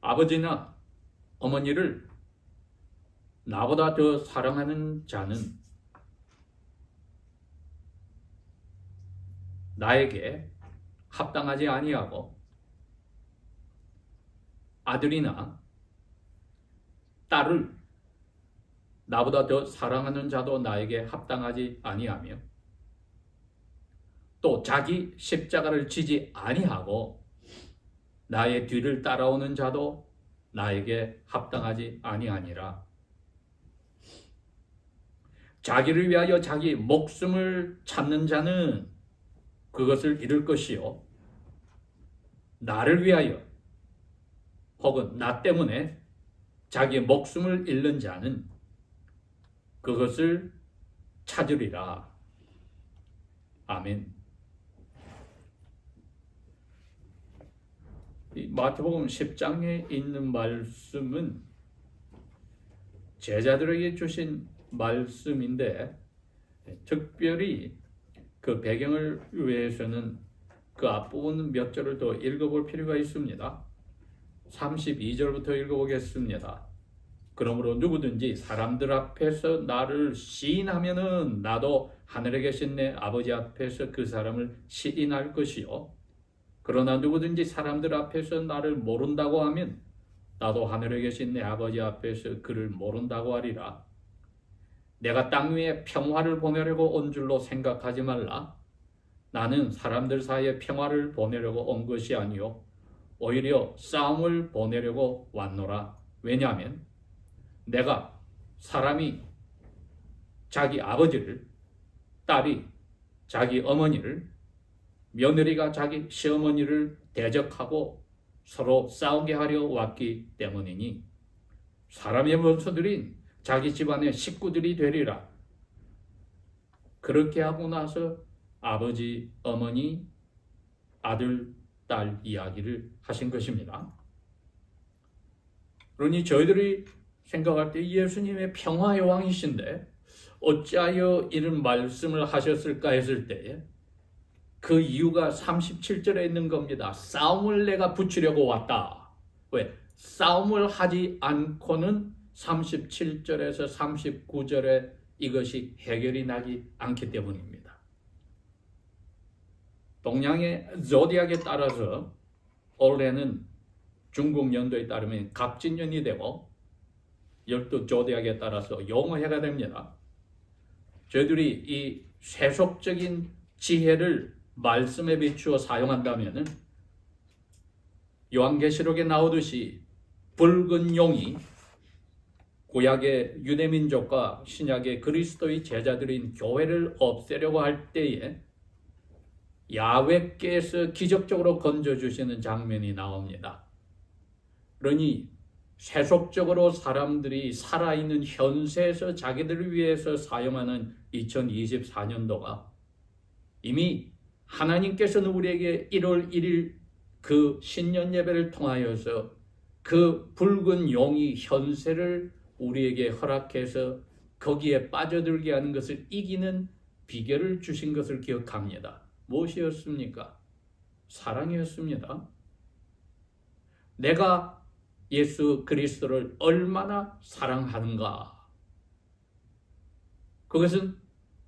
아버지나 어머니를 나보다 더 사랑하는 자는 나에게 합당하지 아니하고, 아들이나 딸을 나보다 더 사랑하는 자도 나에게 합당하지 아니하며, 또 자기 십자가를 지지 아니하고 나의 뒤를 따라오는 자도 나에게 합당하지 아니하니라. 자기를 위하여 자기 목숨을 찾는 자는 그것을 잃을 것이요, 나를 위하여 혹은 나 때문에 자기 목숨을 잃는 자는 그것을 찾으리라. 아멘. 이 마태복음 10장에 있는 말씀은 제자들에게 주신 말씀인데, 특별히 그 배경을 위해서는 그 앞부분 몇 절을 더 읽어볼 필요가 있습니다. 32절부터 읽어보겠습니다. 그러므로 누구든지 사람들 앞에서 나를 시인하면은 나도 하늘에 계신 내 아버지 앞에서 그 사람을 시인할 것이요, 그러나 누구든지 사람들 앞에서 나를 모른다고 하면 나도 하늘에 계신 내 아버지 앞에서 그를 모른다고 하리라. 내가 땅 위에 평화를 보내려고 온 줄로 생각하지 말라. 나는 사람들 사이에 평화를 보내려고 온 것이 아니요 오히려 싸움을 보내려고 왔노라. 왜냐하면 내가 사람이 자기 아버지를, 딸이 자기 어머니를, 며느리가 자기 시어머니를 대적하고 서로 싸우게 하려 왔기 때문이니 사람의 원수들인 자기 집안의 식구들이 되리라. 그렇게 하고 나서 아버지, 어머니, 아들, 딸 이야기를 하신 것입니다. 그러니 저희들이 생각할 때 예수님의 평화의 왕이신데 어찌하여 이런 말씀을 하셨을까 했을 때 그 이유가 37절에 있는 겁니다. 싸움을 내가 붙이려고 왔다. 왜? 싸움을 하지 않고는 37절에서 39절에 이것이 해결이 나지 않기 때문입니다. 동양의 조디악에 따라서 올해는 중국 연도에 따르면 갑진년이 되고 12조디악에 따라서 용어해가 됩니다. 저희들이 이 세속적인 지혜를 말씀에 비추어 사용한다면 요한계시록에 나오듯이 붉은 용이 구약의 유대민족과 신약의 그리스도의 제자들인 교회를 없애려고 할 때에 야훼께서 기적적으로 건져주시는 장면이 나옵니다. 그러니 세속적으로 사람들이 살아있는 현세에서 자기들을 위해서 사용하는 2024년도가 이미 하나님께서는 우리에게 1월 1일 그 신년 예배를 통하여서 그 붉은 용이 현세를 우리에게 허락해서 거기에 빠져들게 하는 것을 이기는 비결을 주신 것을 기억합니다. 무엇이었습니까? 사랑이었습니다. 내가 예수 그리스도를 얼마나 사랑하는가. 그것은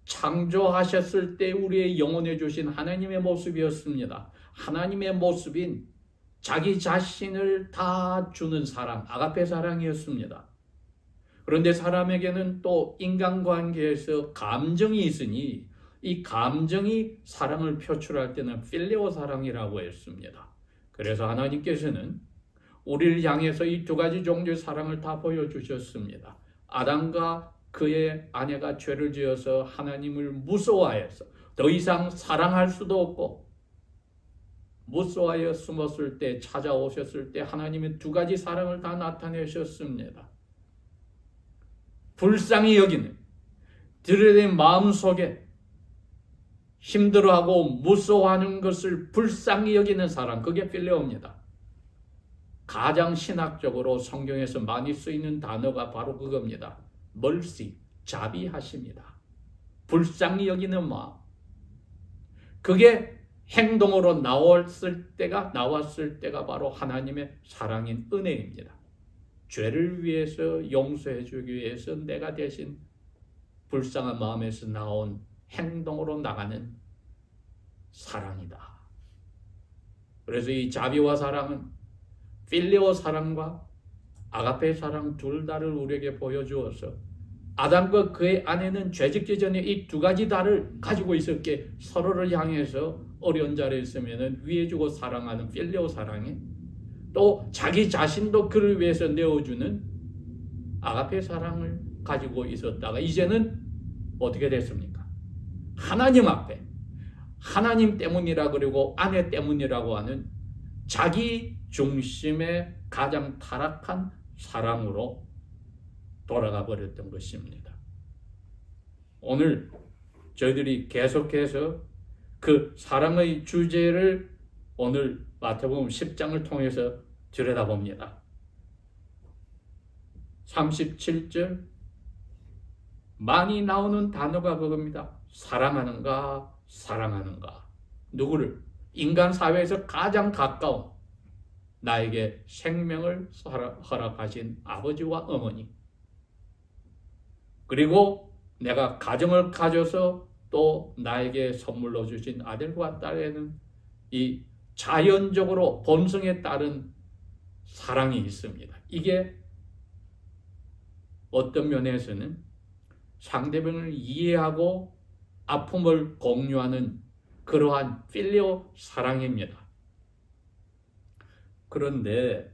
창조하셨을 때 우리의 영혼에 주신 하나님의 모습이었습니다. 하나님의 모습인 자기 자신을 다 주는 사랑, 아가페 사랑이었습니다. 그런데 사람에게는 또 인간관계에서 감정이 있으니 이 감정이 사랑을 표출할 때는 필레오 사랑이라고 했습니다. 그래서 하나님께서는 우리를 향해서 이 두 가지 종류의 사랑을 다 보여주셨습니다. 아담과 그의 아내가 죄를 지어서 하나님을 무서워해서 더 이상 사랑할 수도 없고 무서워하여 숨었을 때, 찾아오셨을 때 하나님의 두 가지 사랑을 다 나타내셨습니다. 불쌍히 여기는 들의 마음속에 힘들어하고 무서워하는 것을 불쌍히 여기는 사랑, 그게 필레오입니다. 가장 신학적으로 성경에서 많이 쓰이는 단어가 바로 그겁니다. mercy, 자비하십니다. 불쌍히 여기는 마음. 그게 행동으로 나왔을 때가 바로 하나님의 사랑인 은혜입니다. 죄를 위해서 용서해 주기 위해서 내가 대신 불쌍한 마음에서 나온 행동으로 나가는 사랑이다. 그래서 이 자비와 사랑은 필리오 사랑과 아가페 사랑 둘 다를 우리에게 보여주어서 아담과 그의 아내는 죄짓기 전에 이 두 가지 다를 가지고 있었기에 서로를 향해서 어려운 자리에 있으면 위해주고 사랑하는 필리오 사랑이, 또 자기 자신도 그를 위해서 내어주는 아가페 사랑을 가지고 있었다가 이제는 어떻게 됐습니까? 하나님 앞에 하나님 때문이라 그리고 아내 때문이라고 하는 자기 중심의 가장 타락한 사랑으로 돌아가 버렸던 것입니다. 오늘 저희들이 계속해서 그 사랑의 주제를 오늘 마태복음 10장을 통해서 들여다봅니다. 37절 많이 나오는 단어가 그겁니다. 사랑하는가, 사랑하는가. 누구를? 인간 사회에서 가장 가까운 나에게 생명을 허락하신 아버지와 어머니, 그리고 내가 가정을 가져서 또 나에게 선물로 주신 아들과 딸에는 이 자연적으로 본성에 따른 사랑이 있습니다. 이게 어떤 면에서는 상대방을 이해하고 아픔을 공유하는 그러한 필리오 사랑입니다. 그런데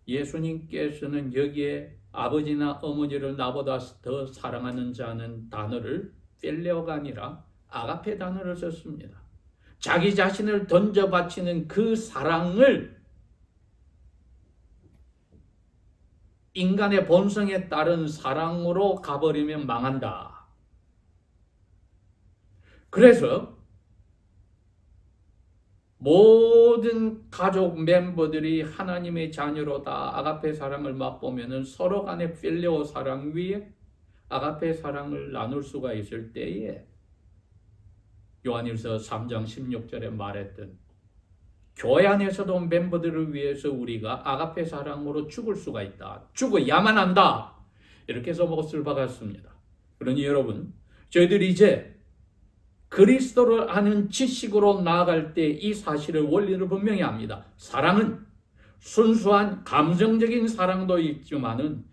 예수님께서는 여기에 아버지나 어머니를 나보다 더 사랑하는 자는 단어를 필레오가 아니라 아가페 단어를 썼습니다. 자기 자신을 던져 바치는 그 사랑을 인간의 본성에 따른 사랑으로 가버리면 망한다. 그래서 모든 가족 멤버들이 하나님의 자녀로 다 아가페 사랑을 맛보면 서로 간의 필레오 사랑 위에 아가페 사랑을 나눌 수가 있을 때에 요한일서 3장 16절에 말했던 교회 안에서도 멤버들을 위해서 우리가 아가페 사랑으로 죽을 수가 있다. 죽어야만 한다. 이렇게 해서 못을 박았습니다. 그러니 여러분, 저희들이 이제 그리스도를 아는 지식으로 나아갈 때 이 사실을 원리를 분명히 합니다. 사랑은 순수한 감정적인 사랑도 있지만은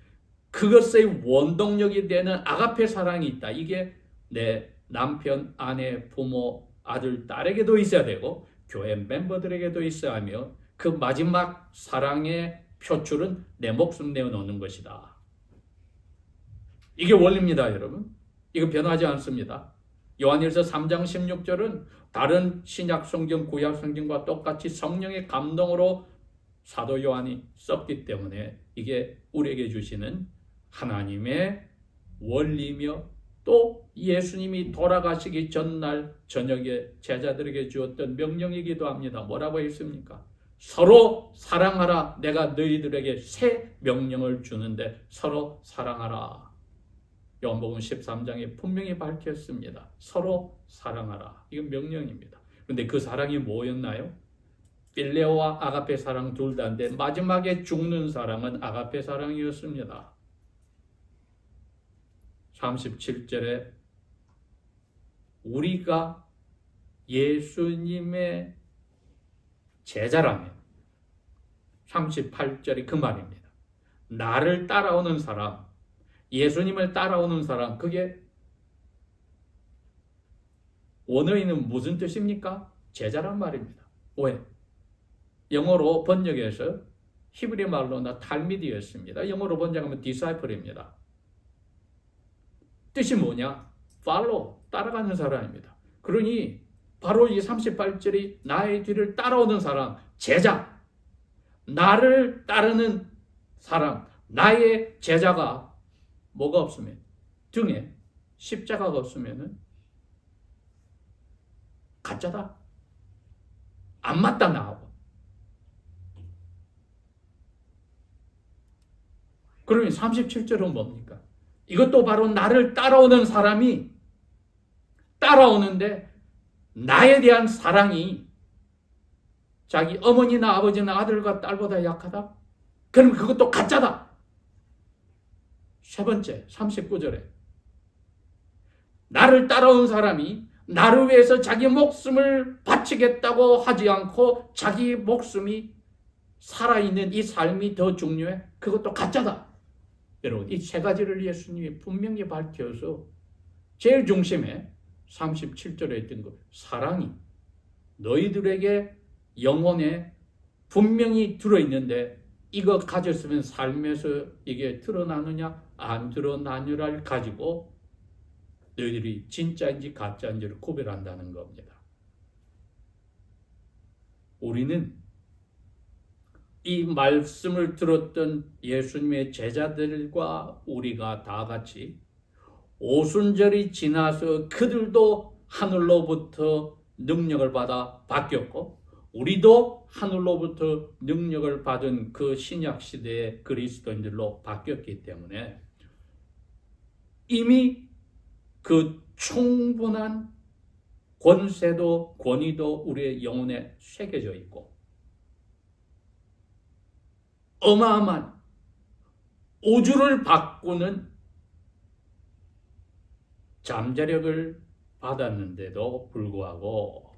그것의 원동력이 되는 아가페 사랑이 있다. 이게 내 남편, 아내, 부모, 아들, 딸에게도 있어야 되고 교회 멤버들에게도 있어야 하며 그 마지막 사랑의 표출은 내 목숨 내어놓는 것이다. 이게 원리입니다, 여러분. 이거 변하지 않습니다. 요한일서 3장 16절은 다른 신약 성경, 구약 성경과 똑같이 성령의 감동으로 사도 요한이 썼기 때문에 이게 우리에게 주시는 하나님의 원리며 또 예수님이 돌아가시기 전날 저녁에 제자들에게 주었던 명령이기도 합니다. 뭐라고 했습니까? 서로 사랑하라. 내가 너희들에게 새 명령을 주는데 서로 사랑하라. 요한복음 13장에 분명히 밝혔습니다. 서로 사랑하라. 이건 명령입니다. 그런데 그 사랑이 뭐였나요? 필레오와 아가페 사랑 둘 다인데 마지막에 죽는 사랑은 아가페 사랑이었습니다. 37절에 우리가 예수님의 제자라면 38절이 그 말입니다. 나를 따라오는 사람, 예수님을 따라오는 사람, 그게 원어에는 무슨 뜻입니까? 제자란 말입니다. 왜? 영어로 번역해서 히브리 말로나 탈미디였습니다. 영어로 번역하면 disciple입니다. 뜻이 뭐냐? follow, 따라가는 사람입니다. 그러니 바로 이 38절이 나의 뒤를 따라오는 사람, 제자, 나를 따르는 사람, 나의 제자가 뭐가 없으면, 등에 십자가가 없으면 가짜다. 안 맞다 나하고. 그러면 37절은 뭡니까? 이것도 바로 나를 따라오는 사람이 따라오는데 나에 대한 사랑이 자기 어머니나 아버지나 아들과 딸보다 약하다? 그럼 그것도 가짜다. 세 번째, 39절에 나를 따라온 사람이 나를 위해서 자기 목숨을 바치겠다고 하지 않고 자기 목숨이 살아있는 이 삶이 더 중요해? 그것도 가짜다. 여러분, 이 세 가지를 예수님이 분명히 밝혀서 제일 중심에 37절에 있던 것, 사랑이 너희들에게 영혼에 분명히 들어있는데 이거 가졌으면 삶에서 이게 드러나느냐 안 드러나느냐를 가지고 너희들이 진짜인지 가짜인지를 구별한다는 겁니다. 우리는 이 말씀을 들었던 예수님의 제자들과 우리가 다 같이 오순절이 지나서 그들도 하늘로부터 능력을 받아 바뀌었고 우리도 하늘로부터 능력을 받은 그 신약시대의 그리스도인들로 바뀌었기 때문에 이미 그 충분한 권세도 권위도 우리의 영혼에 새겨져 있고 어마어마한 우주를 바꾸는 잠재력을 받았는데도 불구하고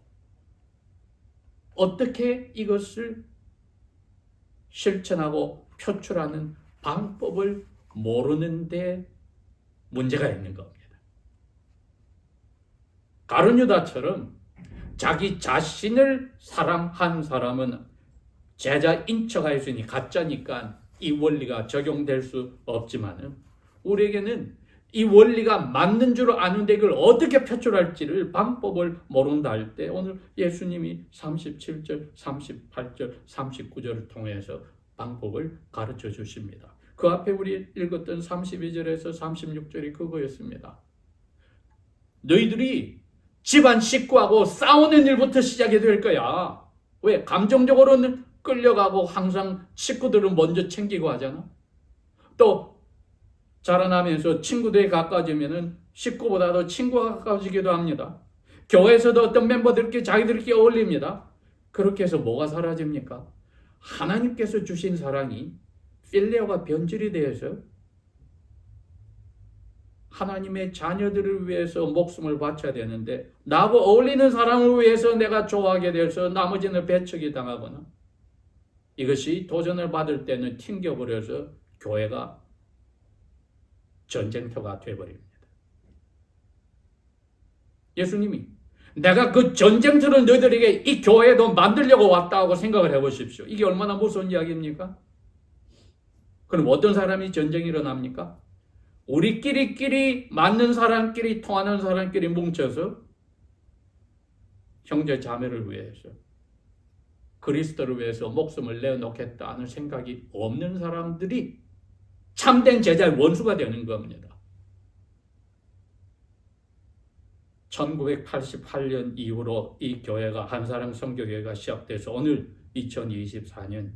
어떻게 이것을 실천하고 표출하는 방법을 모르는데 문제가 있는 겁니다. 가룟 유다처럼 자기 자신을 사랑한 사람은 제자인 척할 수 있으니 가짜니까 이 원리가 적용될 수 없지만 우리에게는 이 원리가 맞는 줄 아는데 이걸 어떻게 표출할지를 방법을 모른다 할 때 오늘 예수님이 37절, 38절, 39절을 통해서 방법을 가르쳐 주십니다. 그 앞에 우리 읽었던 32절에서 36절이 그거였습니다. 너희들이 집안 식구하고 싸우는 일부터 시작이 될 거야. 왜? 감정적으로는 끌려가고 항상 식구들은 먼저 챙기고 하잖아. 또 자라나면서 친구들이 가까워지면은 식구보다도 친구가 가까워지기도 합니다. 교회에서도 어떤 멤버들끼리 자기들끼리 어울립니다. 그렇게 해서 뭐가 사라집니까? 하나님께서 주신 사랑이 필레오가 변질이 되어서 하나님의 자녀들을 위해서 목숨을 바쳐야 되는데 나하고 어울리는 사람을 위해서 내가 좋아하게 돼서 나머지는 배척이 당하거나 이것이 도전을 받을 때는 튕겨버려서 교회가 전쟁터가 되어버립니다. 예수님이 내가 그 전쟁터를 너희들에게 이 교회도 만들려고 왔다고 생각을 해보십시오. 이게 얼마나 무서운 이야기입니까? 그럼 어떤 사람이 전쟁이 일어납니까? 우리끼리 맞는 사람끼리 통하는 사람끼리 뭉쳐서 형제 자매를 위해서 그리스도를 위해서 목숨을 내어놓겠다는 생각이 없는 사람들이 참된 제자의 원수가 되는 겁니다. 1988년 이후로 이 교회가 한사랑 선교교회가 시작돼서 오늘 2024년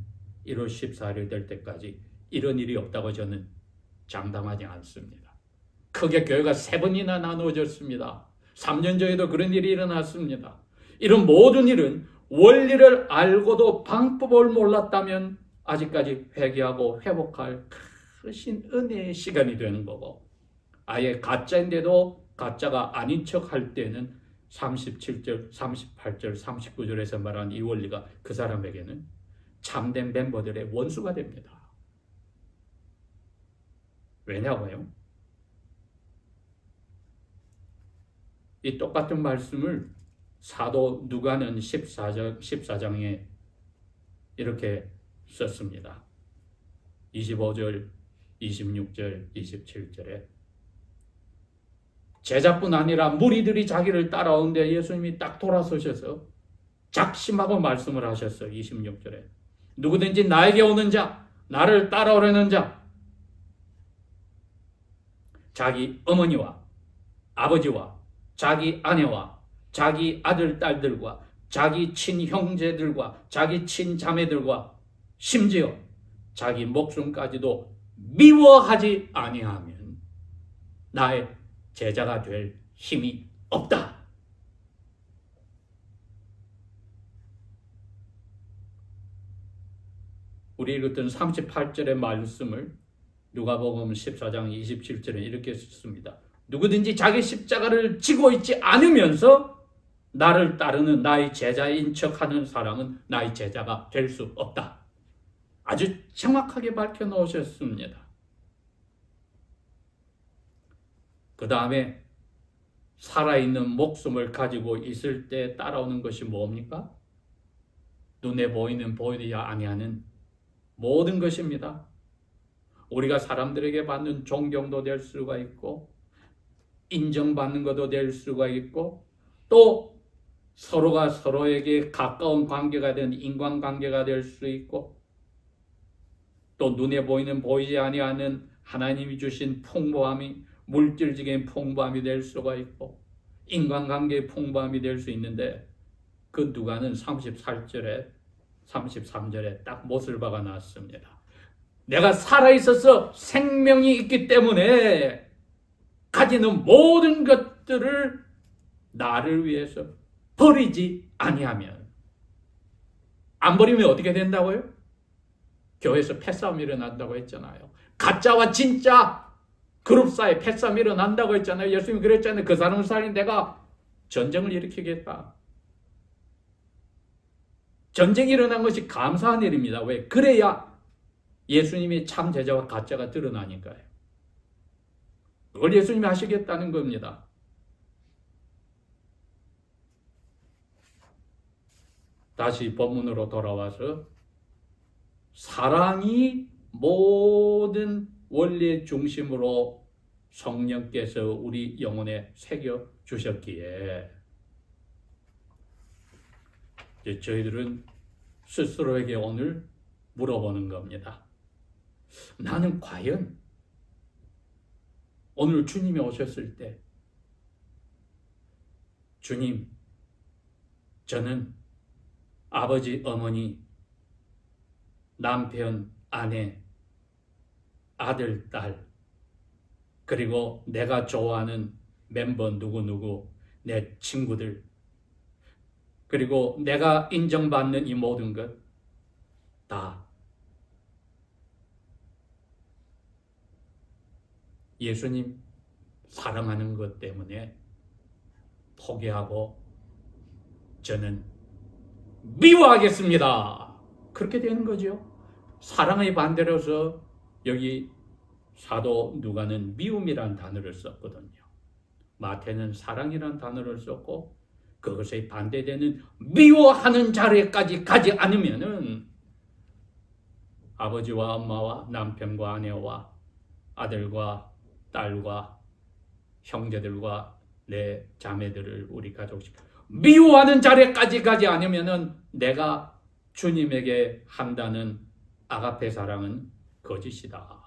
1월 14일 될 때까지 이런 일이 없다고 저는 장담하지 않습니다. 크게 교회가 3번이나 나누어졌습니다. 3년 전에도 그런 일이 일어났습니다. 이런 모든 일은 원리를 알고도 방법을 몰랐다면 아직까지 회개하고 회복할 크신 은혜의 시간이 되는 거고 아예 가짜인데도 가짜가 아닌 척 할 때는 37절, 38절, 39절에서 말한 이 원리가 그 사람에게는 참된 멤버들의 원수가 됩니다. 왜냐고요? 이 똑같은 말씀을 사도 누가는 14장에 이렇게 썼습니다. 25절, 26절, 27절에 제자뿐 아니라 무리들이 자기를 따라오는데 예수님이 딱 돌아서셔서 작심하고 말씀을 하셨어요. 26절에 누구든지 나에게 오는 자, 나를 따라오려는 자 자기 어머니와 아버지와 자기 아내와 자기 아들, 딸들과 자기 친형제들과 자기 친자매들과 심지어 자기 목숨까지도 미워하지 아니하면 나의 제자가 될 힘이 없다. 우리 읽었던 38절의 말씀을 누가복음 14장 27절에 이렇게 썼습니다. 누구든지 자기 십자가를 지고 있지 않으면서 나를 따르는 나의 제자인 척하는 사람은 나의 제자가 될 수 없다. 아주 정확하게 밝혀놓으셨습니다. 그 다음에 살아있는 목숨을 가지고 있을 때 따라오는 것이 뭡니까? 눈에 보이는 보이지 아니하는 모든 것입니다. 우리가 사람들에게 받는 존경도 될 수가 있고 인정받는 것도 될 수가 있고 또 서로가 서로에게 가까운 관계가 된 인간관계가 될 수 있고 또 눈에 보이는 보이지 아니하는 하나님이 주신 풍부함이 물질적인 풍부함이 될 수가 있고 인간관계의 풍부함이 될 수 있는데 그 누가는 34절에 33절에 딱 못을 박아 놨습니다. 내가 살아있어서 생명이 있기 때문에 가지는 모든 것들을 나를 위해서 버리지 아니하면 안 버리면 어떻게 된다고요? 교회에서 패싸움이 일어난다고 했잖아요. 가짜와 진짜 그룹 사이에 패싸움이 일어난다고 했잖아요. 예수님이 그랬잖아요. 그 사람을 살린 내가 전쟁을 일으키겠다. 전쟁이 일어난 것이 감사한 일입니다. 왜? 그래야 예수님이 참 제자와 가짜가 드러나니까요. 그걸 예수님이 하시겠다는 겁니다. 다시 본문으로 돌아와서 사랑이 모든 원리의 중심으로 성령께서 우리 영혼에 새겨 주셨기에 이제 저희들은 스스로에게 오늘 물어보는 겁니다. 나는 과연 오늘 주님이 오셨을 때 주님, 저는 아버지, 어머니, 남편, 아내, 아들, 딸, 그리고 내가 좋아하는 멤버 누구누구, 내 친구들, 그리고 내가 인정받는 이 모든 것 다 예수님 사랑하는 것 때문에 포기하고 저는 미워하겠습니다. 그렇게 되는 거죠. 사랑의 반대로서 여기 사도 누가는 미움이란 단어를 썼거든요. 마태는 사랑이란 단어를 썼고 그것에 반대되는 미워하는 자리까지 가지 않으면은 아버지와 엄마와 남편과 아내와 아들과 딸과 형제들과 내 자매들을 우리 가족식 미워하는 자리까지 가지 않으면은 내가 주님에게 한다는 아가페 사랑은 거짓이다.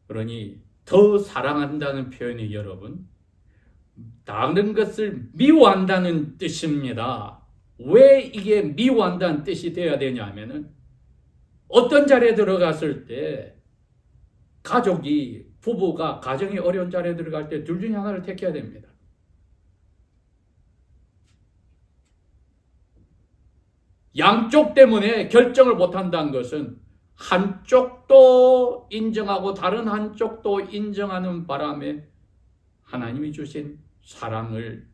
그러니 더 사랑한다는 표현이 여러분 다른 것을 미워한다는 뜻입니다. 왜 이게 미워한다는 뜻이 되어야 되냐면은 어떤 자리에 들어갔을 때 가족이 부부가 가정이 어려운 자리에 들어갈 때 둘 중에 하나를 택해야 됩니다. 양쪽 때문에 결정을 못한다는 것은 한쪽도 인정하고 다른 한쪽도 인정하는 바람에 하나님이 주신 사랑을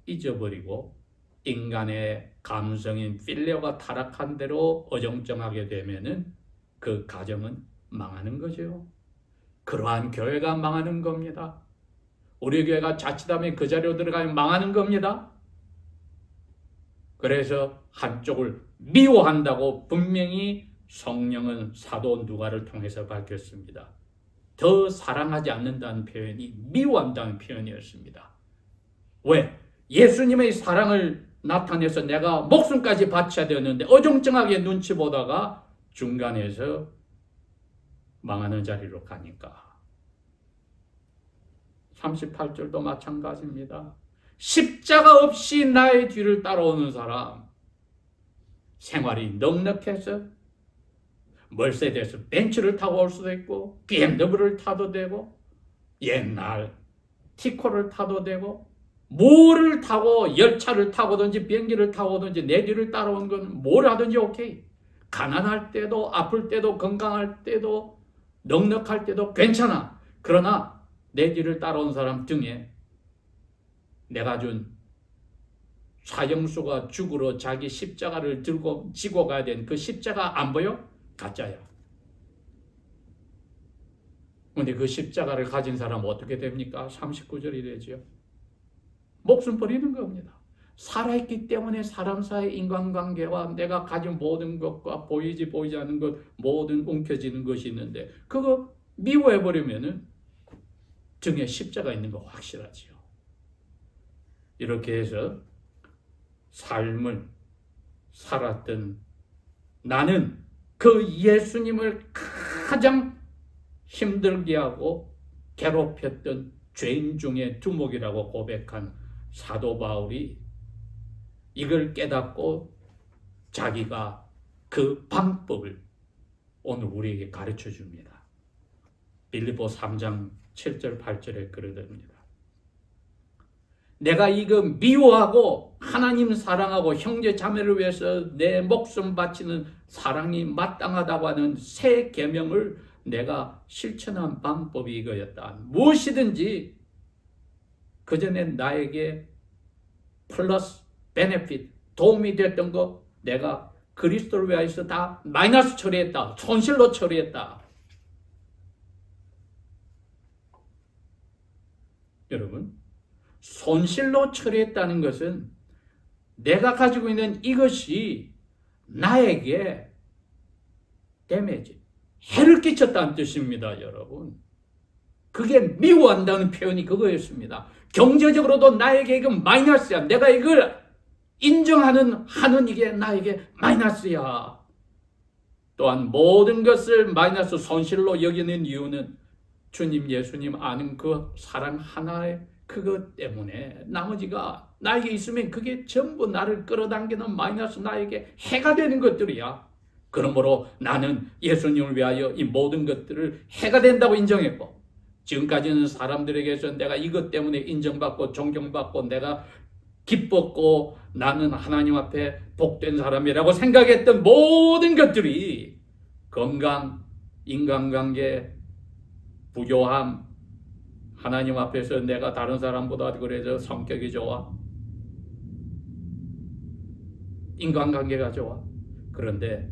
잊어버리고 인간의 감성인 필레오가 타락한 대로 어정쩡하게 되면은 그 가정은 망하는 거죠. 그러한 교회가 망하는 겁니다. 우리 교회가 자칫하면 그 자리로 들어가면 망하는 겁니다. 그래서 한쪽을 미워한다고 분명히 성령은 사도 누가를 통해서 밝혔습니다. 더 사랑하지 않는다는 표현이 미워한다는 표현이었습니다. 왜? 예수님의 사랑을 나타내서 내가 목숨까지 바쳐야 되었는데 어정쩡하게 눈치 보다가 중간에서 망하는 자리로 가니까. 38절도 마찬가지입니다. 십자가 없이 나의 뒤를 따라오는 사람, 생활이 넉넉해서 멀세대에서 벤츠를 타고 올 수도 있고 BMW를 타도 되고 옛날 티코를 타도 되고 뭐를 타고 열차를 타고든지 비행기를 타고든지 내 뒤를 따라오는 건 뭘 하든지 오케이. 가난할 때도 아플 때도 건강할 때도 넉넉할 때도 괜찮아. 그러나 내 뒤를 따라온 사람 등에 내가 준 사형수가 죽으러 자기 십자가를 들고 지고 가야 된 그 십자가 안 보여? 가짜야. 근데 그 십자가를 가진 사람은 어떻게 됩니까? 39절이 되죠. 목숨 버리는 겁니다. 살아있기 때문에 사람 사이 인간관계와 내가 가진 모든 것과 보이지 않는 것 모든 움켜쥐는 것이 있는데 그거 미워해버리면은 등에 십자가 있는 거 확실하지요. 이렇게 해서 삶을 살았던 나는 그 예수님을 가장 힘들게 하고 괴롭혔던 죄인 중에 두목이라고 고백한 사도 바울이 이걸 깨닫고 자기가 그 방법을 오늘 우리에게 가르쳐 줍니다. 빌립보 3장 7절 8절에 그러답니다. 내가 이거 미워하고 하나님 사랑하고 형제 자매를 위해서 내 목숨 바치는 사랑이 마땅하다고 하는 새 계명을 내가 실천한 방법이 이거였다. 무엇이든지 그전에 나에게 플러스 베네핏 도움이 됐던 거 내가 그리스도를 위하여서 다 마이너스 처리했다. 손실로 처리했다. 여러분, 손실로 처리했다는 것은 내가 가지고 있는 이것이 나에게 데미지, 해를 끼쳤다는 뜻입니다, 여러분. 그게 미워한다는 표현이 그거였습니다. 경제적으로도 나에게 이건 마이너스야. 내가 이걸 인정하는 이게 나에게 마이너스야. 또한 모든 것을 마이너스 손실로 여기는 이유는 주님 예수님 아는 그 사랑 하나의 그것 때문에 나머지가 나에게 있으면 그게 전부 나를 끌어당기는 마이너스 나에게 해가 되는 것들이야. 그러므로 나는 예수님을 위하여 이 모든 것들을 해가 된다고 인정했고 지금까지는 사람들에게서 내가 이것 때문에 인정받고 존경받고 내가 기뻤고 나는 하나님 앞에 복된 사람이라고 생각했던 모든 것들이 건강, 인간관계, 부요함, 하나님 앞에서 내가 다른 사람보다 그래서 성격이 좋아, 인간관계가 좋아. 그런데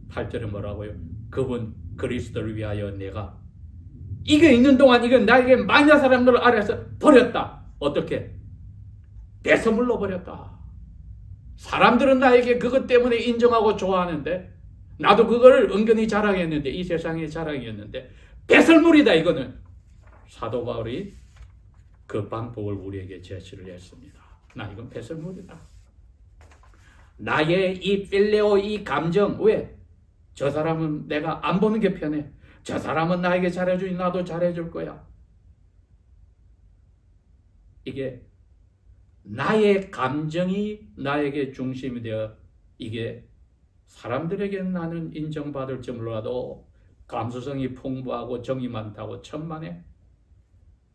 8절에 뭐라고요? 그분 그리스도를 위하여 내가 이게 있는 동안 이건 나에게 마이너스라는 걸 알아서 버렸다. 어떻게? 배설물로 버렸다. 사람들은 나에게 그것 때문에 인정하고 좋아하는데 나도 그걸 은근히 자랑했는데 이 세상의 자랑이었는데 배설물이다. 이거는 사도 바울이 그 방법을 우리에게 제시를 했습니다. 나 이건 배설물이다. 나의 이 필레오 이 감정 왜? 저 사람은 내가 안 보는 게 편해. 저 사람은 나에게 잘해주니 나도 잘해줄 거야. 이게 나의 감정이 나에게 중심이 되어 이게 사람들에게는 나는 인정받을 줄 몰라도 감수성이 풍부하고 정이 많다고 천만에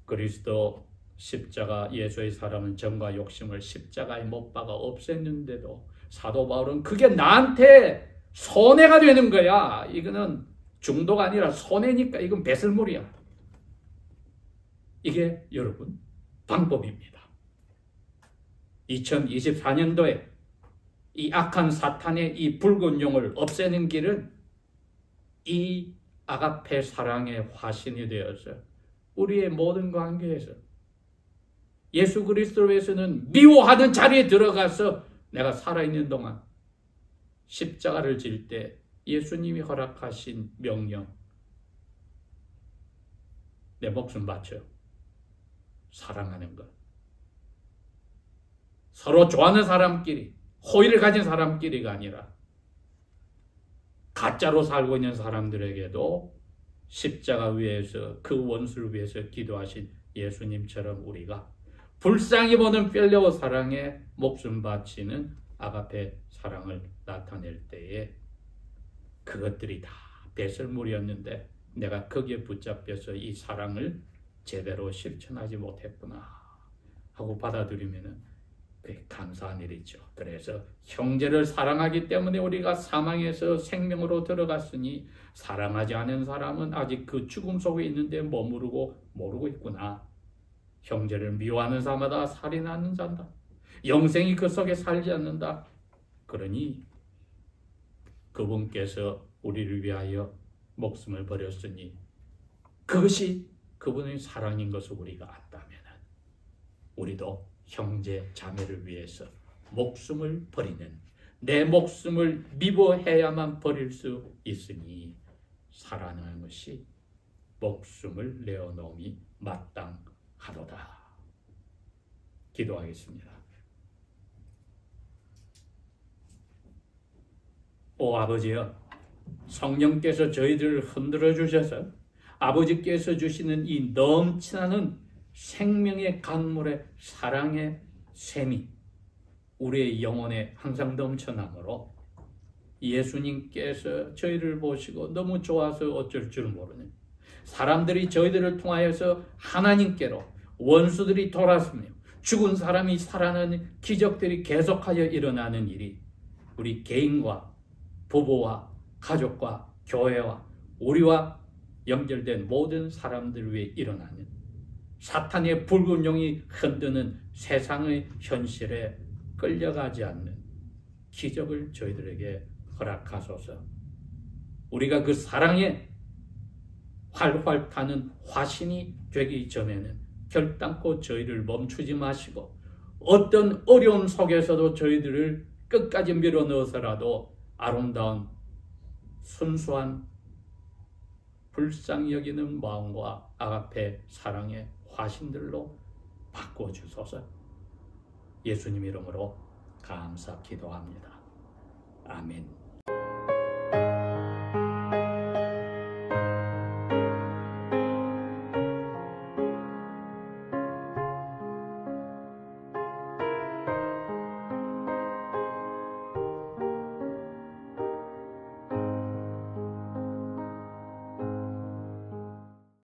그리스도 십자가 예수의 사람은 정과 욕심을 십자가에 못 박아 없앴는데도 사도 바울은 그게 나한테 손해가 되는 거야. 이거는 중도가 아니라 손해니까 이건 배설물이야. 이게 여러분 방법입니다. 2024년도에 이 악한 사탄의 이 붉은 용을 없애는 길은 이 아가페 사랑의 화신이 되어서 우리의 모든 관계에서 예수 그리스도를 위해서는 미워하는 자리에 들어가서 내가 살아있는 동안 십자가를 질 때 예수님이 허락하신 명령 내 목숨 바쳐 사랑하는 것 서로 좋아하는 사람끼리 호의를 가진 사람끼리가 아니라 가짜로 살고 있는 사람들에게도 십자가 위에서 그 원수를 위해서 기도하신 예수님처럼 우리가 불쌍히 보는 필레오 사랑에 목숨 바치는 아가페 사랑을 나타낼 때에 그것들이 다 배설물이었는데 내가 거기에 붙잡혀서 이 사랑을 제대로 실천하지 못했구나. 하고 받아들이면 그게 감사한 일이죠. 그래서 형제를 사랑하기 때문에 우리가 사망에서 생명으로 들어갔으니 사랑하지 않은 사람은 아직 그 죽음 속에 있는데 머무르고 모르고 있구나. 형제를 미워하는 자마다 살인하는 자다. 영생이 그 속에 살지 않는다. 그러니 그분께서 우리를 위하여 목숨을 버렸으니 그것이 그분의 사랑인 것을 우리가 안다면 우리도 형제 자매를 위해서 목숨을 버리는, 내 목숨을 미워해야만 버릴 수 있으니 사랑하는 것이 목숨을 내어놓음이 마땅하도다. 기도하겠습니다. 오 아버지여, 성령께서 저희들을 흔들어 주셔서 아버지께서 주시는 이 넘치는 생명의 강물의 사랑의 샘이 우리의 영혼에 항상 넘쳐나므로 예수님께서 저희를 보시고 너무 좋아서 어쩔 줄 모르는 사람들이 저희들을 통하여서 하나님께로 원수들이 돌아서며 죽은 사람이 살아나는 기적들이 계속하여 일어나는 일이 우리 개인과 부부와 가족과 교회와 우리와 연결된 모든 사람들 위해 일어나는 사탄의 붉은 용이 흔드는 세상의 현실에 끌려가지 않는 기적을 저희들에게 허락하소서. 우리가 그 사랑에 활활 타는 화신이 되기 전에는 결단코 저희를 멈추지 마시고 어떤 어려움 속에서도 저희들을 끝까지 밀어넣어서라도 아름다운 순수한 불쌍히 여기는 마음과 아가페 사랑의 화신들로 바꿔주소서. 예수님 이름으로 감사 기도합니다. 아멘.